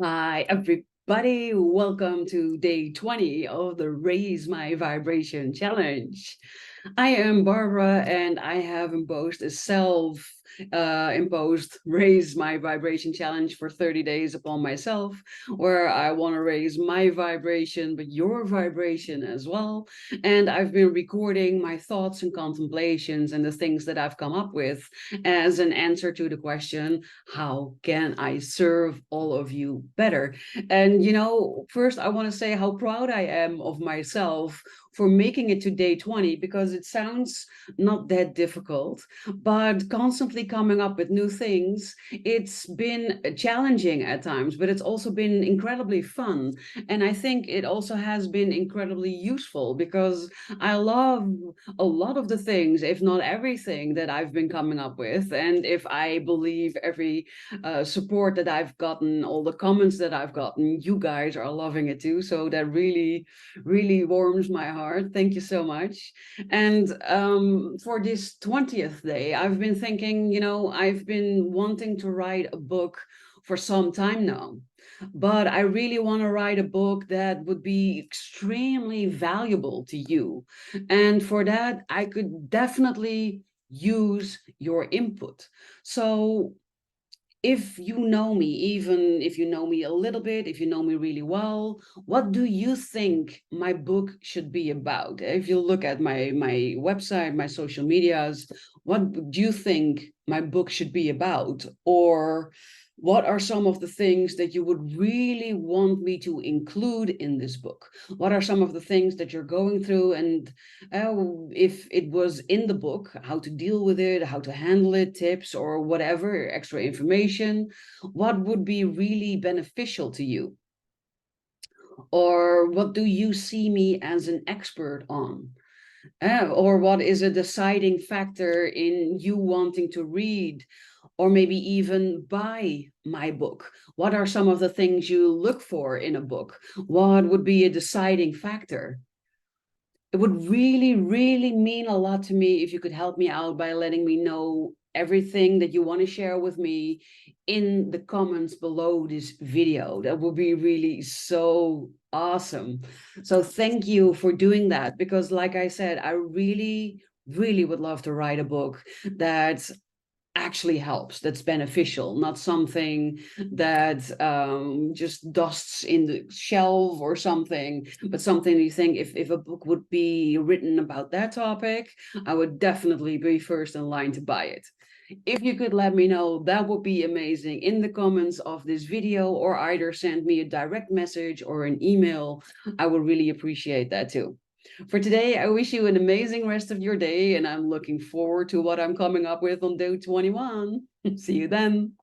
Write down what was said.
Hi, everybody. Welcome to day 20 of the Raise My Vibration Challenge. I am Barbara, and I have imposed a self imposed Raise My Vibration Challenge for 30 days upon myself, where I want to raise my vibration, but your vibration as well. And I've been recording my thoughts and contemplations and the things that I've come up with as an answer to the question, how can I serve all of you better? And, first I want to say how proud I am of myself for making it to day 20, because it sounds not that difficult, but constantly coming up with new things. It's been challenging at times, but it's also been incredibly fun. And I think it also has been incredibly useful because I love a lot of the things, if not everything, that I've been coming up with. And if I believe every support that I've gotten, all the comments that I've gotten, you guys are loving it too. So that really, really warms my heart. Thank you so much. And for this 20th day, I've been thinking, I've been wanting to write a book for some time now. But I really want to write a book that would be extremely valuable to you. And for that, I could definitely use your input. So if you know me, even if you know me a little bit, if you know me really well, what do you think my book should be about? If you look at my website, my social medias, what do you think my book should be about? Or what are some of the things that you would really want me to include in this book? What are some of the things that you're going through, and if it was in the book, how to deal with it, how to handle it, tips or whatever, extra information, what would be really beneficial to you? Or what do you see me as an expert on? Or what is a deciding factor in you wanting to read or maybe even buy my book? What are some of the things you look for in a book? What would be a deciding factor? It would really, really mean a lot to me if you could help me out by letting me know everything that you want to share with me in the comments below this video. That would be really so awesome. So thank you for doing that, because like I said, I really, really would love to write a book that actually helps, that's beneficial, not something that just dusts in the shelf or something, but something you think, if a book would be written about that topic, I would definitely be first in line to buy it. If you could let me know, that would be amazing in the comments of this video, or either send me a direct message or an email. I would really appreciate that too. For today, I wish you an amazing rest of your day, and I'm looking forward to what I'm coming up with on day 21. See you then.